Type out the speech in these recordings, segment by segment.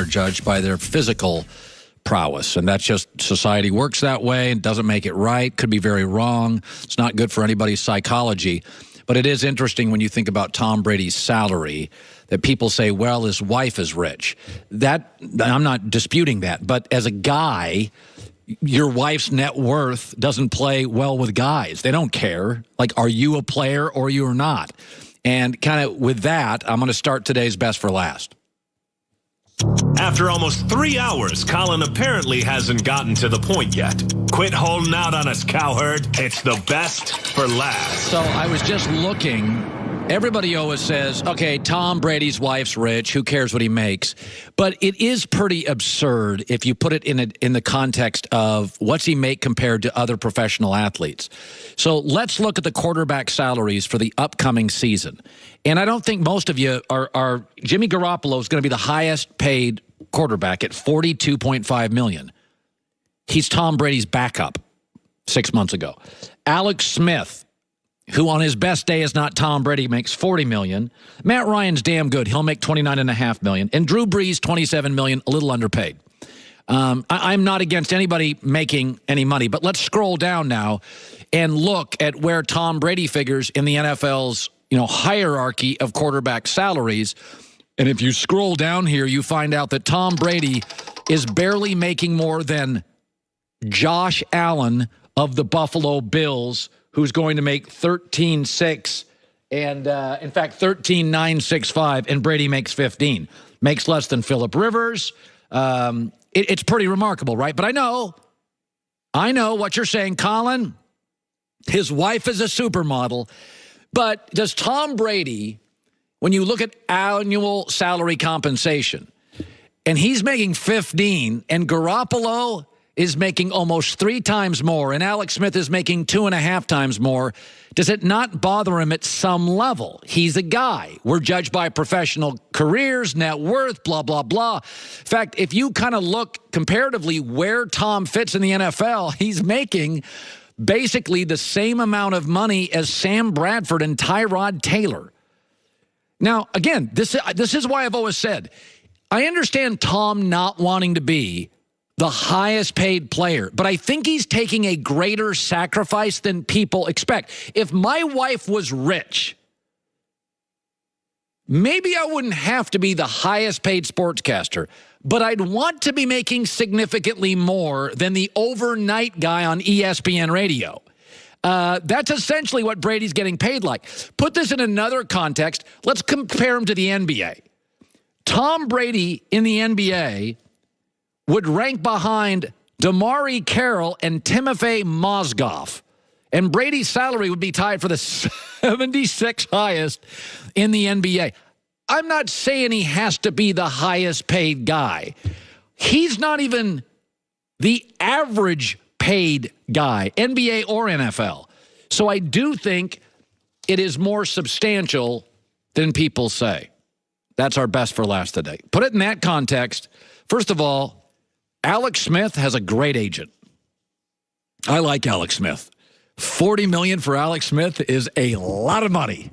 are judged by their physical prowess, and that's just society works that way and doesn't make it right. Could be very wrong. It's not good for anybody's psychology. But it is interesting when you think about Tom Brady's salary that people say, well, his wife is rich. That I'm not disputing that. But as a guy, your wife's net worth doesn't play well with guys. They don't care. Like, are you a player or you're not? And kind of with that, I'm going to start today's Best for Last. After almost 3 hours, Colin apparently hasn't gotten to the point yet. Quit holding out on us, cowherd. It's the best for last. So I was just looking. Everybody always says, okay, Tom Brady's wife's rich. Who cares what he makes? But it is pretty absurd if you put it in the context of what's he make compared to other professional athletes. So let's look at the quarterback salaries for the upcoming season. And I don't think most of you are Jimmy Garoppolo is going to be the highest paid quarterback at $42.5 million. He's Tom Brady's backup 6 months ago. Alex Smith, who on his best day is not Tom Brady, makes $40 million. Matt Ryan's damn good. He'll make $29.5 million. And Drew Brees, $27 million, a little underpaid. I'm not against anybody making any money, but let's scroll down now and look at where Tom Brady figures in the NFL's hierarchy of quarterback salaries. And if you scroll down here, you find out that Tom Brady is barely making more than Josh Allen of the Buffalo Bills, who's going to make $13.6 and, in fact, $13,965, and Brady makes $15. Makes less than Phillip Rivers. It's pretty remarkable, right? But I know what you're saying, Colin. His wife is a supermodel. But does Tom Brady, when you look at annual salary compensation, and he's making $15, and Garoppolo is making almost 3 times more, and Alex Smith is making 2.5 times more, does it not bother him at some level? He's a guy. We're judged by professional careers, net worth, blah, blah, blah. In fact, if you kind of look comparatively where Tom fits in the NFL, he's making basically the same amount of money as Sam Bradford and Tyrod Taylor. Now, again, this is why I've always said, I understand Tom not wanting to be the highest paid player, but I think he's taking a greater sacrifice than people expect. If my wife was rich, maybe I wouldn't have to be the highest paid sportscaster, but I'd want to be making significantly more than the overnight guy on ESPN radio. That's essentially what Brady's getting paid like. Put this in another context. Let's compare him to the NBA. Tom Brady in the NBA would rank behind Damari Carroll and Timofey Mozgov. And Brady's salary would be tied for the 76th highest in the NBA. I'm not saying he has to be the highest paid guy. He's not even the average paid guy, NBA or NFL. So I do think it is more substantial than people say. That's our best for last today. Put it in that context. First of all, Alex Smith has a great agent. I like Alex Smith. $40 million for Alex Smith is a lot of money.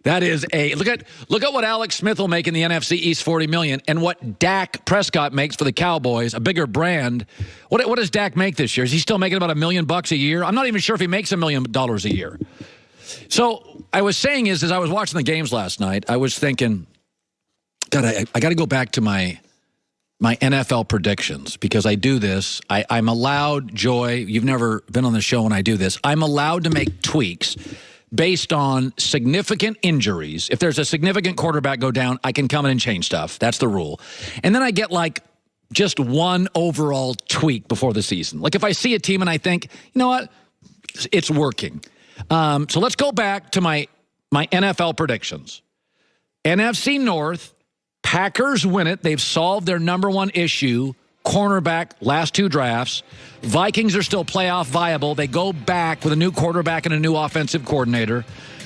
That is look at what Alex Smith will make in the NFC East, $40 million, and what Dak Prescott makes for the Cowboys, a bigger brand. What does Dak make this year? Is he still making about $1 million a year? I'm not even sure if he makes $1 million a year. So I was saying as I was watching the games last night, I was thinking, God, I got to go back to my NFL predictions, because I do this. I'm allowed, Joy, you've never been on the show when I do this. I'm allowed to make tweaks based on significant injuries. If there's a significant quarterback go down, I can come in and change stuff. That's the rule. And then I get just one overall tweak before the season. Like if I see a team and I think, you know what, it's working. So let's go back to my NFL predictions. NFC North, Packers win it. They've solved their number one issue, cornerback, last 2 drafts. Vikings are still playoff viable. They go back with a new quarterback and a new offensive coordinator.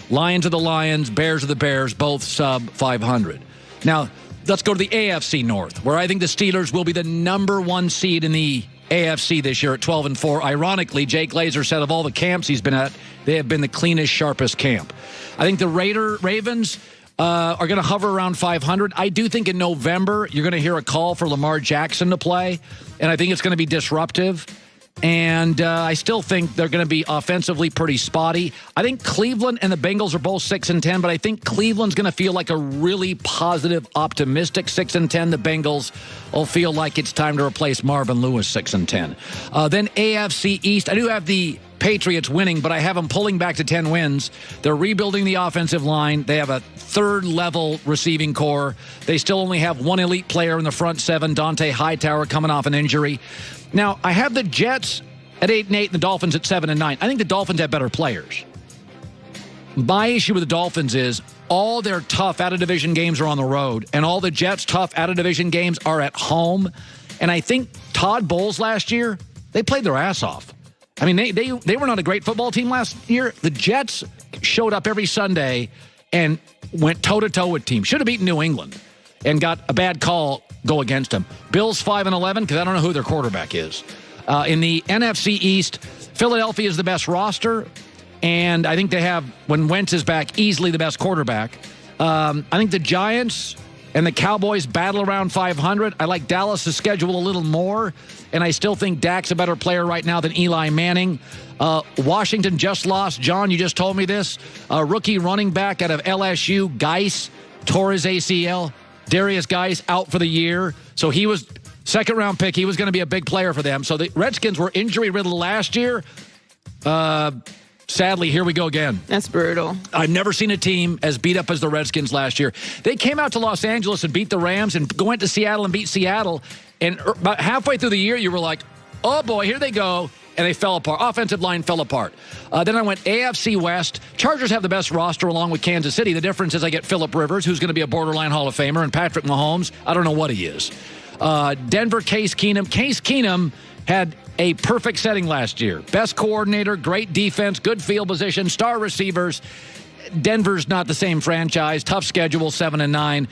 Lions are the Lions, Bears are the Bears, both sub 500. Now, let's go to the AFC North, where I think the Steelers will be the number 1 seed in the AFC this year at 12-4. Ironically, Jake Glazer said of all the camps he's been at, they have been the cleanest, sharpest camp. I think the Ravens are going to hover around 500. I do think in November you're going to hear a call for Lamar Jackson to play, and I think it's going to be disruptive. And I still think they're going to be offensively pretty spotty. I think Cleveland and the Bengals are both 6-10, but I think Cleveland's going to feel like a really positive, optimistic 6-10. The Bengals will feel like it's time to replace Marvin Lewis 6-10. Then AFC East, I do have the Patriots winning, but I have them pulling back to 10 wins. They're rebuilding the offensive line. They have a third-level receiving core. They still only have one elite player in the front seven, Dante Hightower, coming off an injury. Now, I have the Jets at 8-8 and the Dolphins at 7-9. I think the Dolphins have better players. My issue with the Dolphins is all their tough out-of-division games are on the road, and all the Jets' tough out-of-division games are at home. And I think Todd Bowles last year, they played their ass off. I mean, they were not a great football team last year. The Jets showed up every Sunday and went toe-to-toe with teams. Should have beaten New England and got a bad call go against them. Bills 5-11 because I don't know who their quarterback is. In the NFC East, Philadelphia is the best roster, and I think they have, when Wentz is back, easily the best quarterback. I think the Giants and the Cowboys battle around 500. I like Dallas' schedule a little more, and I still think Dak's a better player right now than Eli Manning. Washington just lost. John, you just told me this. Rookie running back out of LSU, Geis, tore his ACL. Darius Geis out for the year. So he was second-round pick. He was going to be a big player for them. So the Redskins were injury-riddled last year. Sadly, here we go again. That's brutal. I've never seen a team as beat up as the Redskins last year. They came out to Los Angeles and beat the Rams and went to Seattle and beat Seattle. And about halfway through the year, you were like, oh, boy, here they go. And they fell apart. Offensive line fell apart. Then I went AFC West. Chargers have the best roster along with Kansas City. The difference is I get Phillip Rivers, who's going to be a borderline Hall of Famer, and Patrick Mahomes. I don't know what he is. Denver, Case Keenum. Case Keenum had a perfect setting last year. Best coordinator, great defense, good field position, star receivers. Denver's not the same franchise. Tough schedule, 7-9.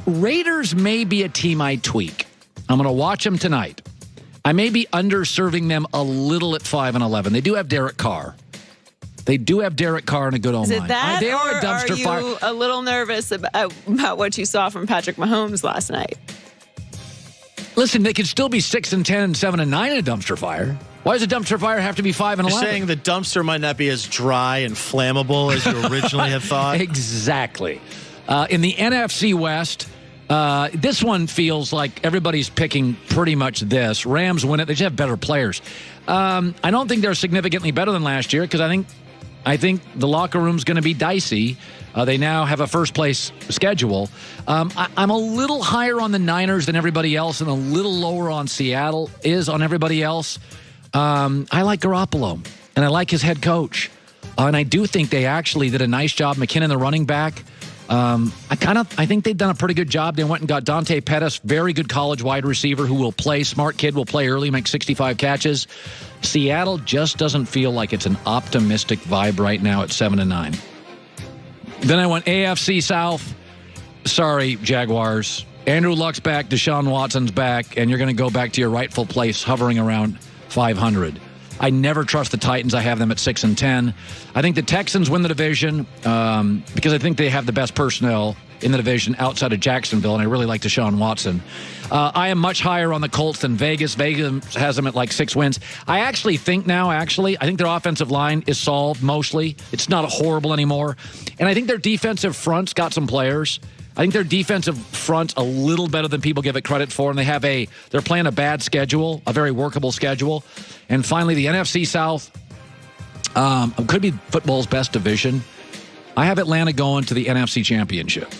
Raiders may be a team I tweak. I'm going to watch them tonight. I may be underserving them a little at 5-11. They do have Derek Carr. They do have Derek Carr and a good O-line. Is it that, they are or a dumpster are you fire. a little nervous about what you saw from Patrick Mahomes last night? Listen, they could still be 6-10 and 7-9 in a dumpster fire. Why does a dumpster fire have to be 5-11? You're saying the dumpster might not be as dry and flammable as you originally had thought? Exactly. In the NFC West, this one feels like everybody's picking pretty much this. Rams win it. They just have better players. I don't think they're significantly better than last year because I think the locker room's going to be dicey. They now have a first-place schedule. I'm a little higher on the Niners than everybody else and a little lower on Seattle is on everybody else. I like Garoppolo, and I like his head coach. And I do think they actually did a nice job. McKinnon, the running back. I think they've done a pretty good job. They went and got Dante Pettis, very good college wide receiver who will play. Smart kid, will play early, make 65 catches. Seattle just doesn't feel like it's an optimistic vibe right now at 7-9. Then I went AFC South. Sorry, Jaguars. Andrew Luck's back, Deshaun Watson's back, and you're going to go back to your rightful place, hovering around 500. I never trust the Titans. I have them at 6-10. I think the Texans win the division because I think they have the best personnel in the division outside of Jacksonville, and I really like Deshaun Watson. I am much higher on the Colts than Vegas. Vegas has them at like 6 wins. I think their offensive line is solved mostly. It's not horrible anymore. And I think their defensive front's got some players. I think their defensive front's a little better than people give it credit for, and they're playing a bad schedule, a very workable schedule. And finally, the NFC South could be football's best division. I have Atlanta going to the NFC Championship.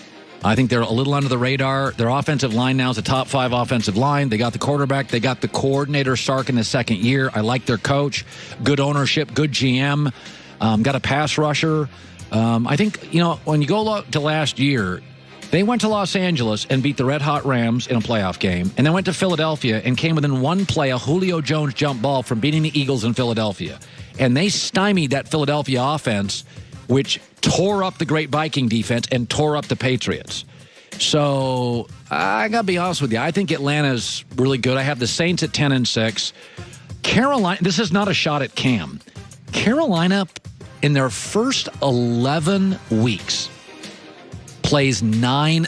I think they're a little under the radar. Their offensive line now is a top 5 offensive line. They got the quarterback. They got the coordinator, Sark, in his second year. I like their coach. Good ownership, good GM. Got a pass rusher. I think, when you go to last year, they went to Los Angeles and beat the red-hot Rams in a playoff game, and then went to Philadelphia and came within one play, a Julio Jones jump ball, from beating the Eagles in Philadelphia. And they stymied that Philadelphia offense, which tore up the great Viking defense and tore up the Patriots. So I got to be honest with you. I think Atlanta's really good. I have the Saints at 10-6. Carolina, this is not a shot at Cam. Carolina, in their first 11 weeks, plays 9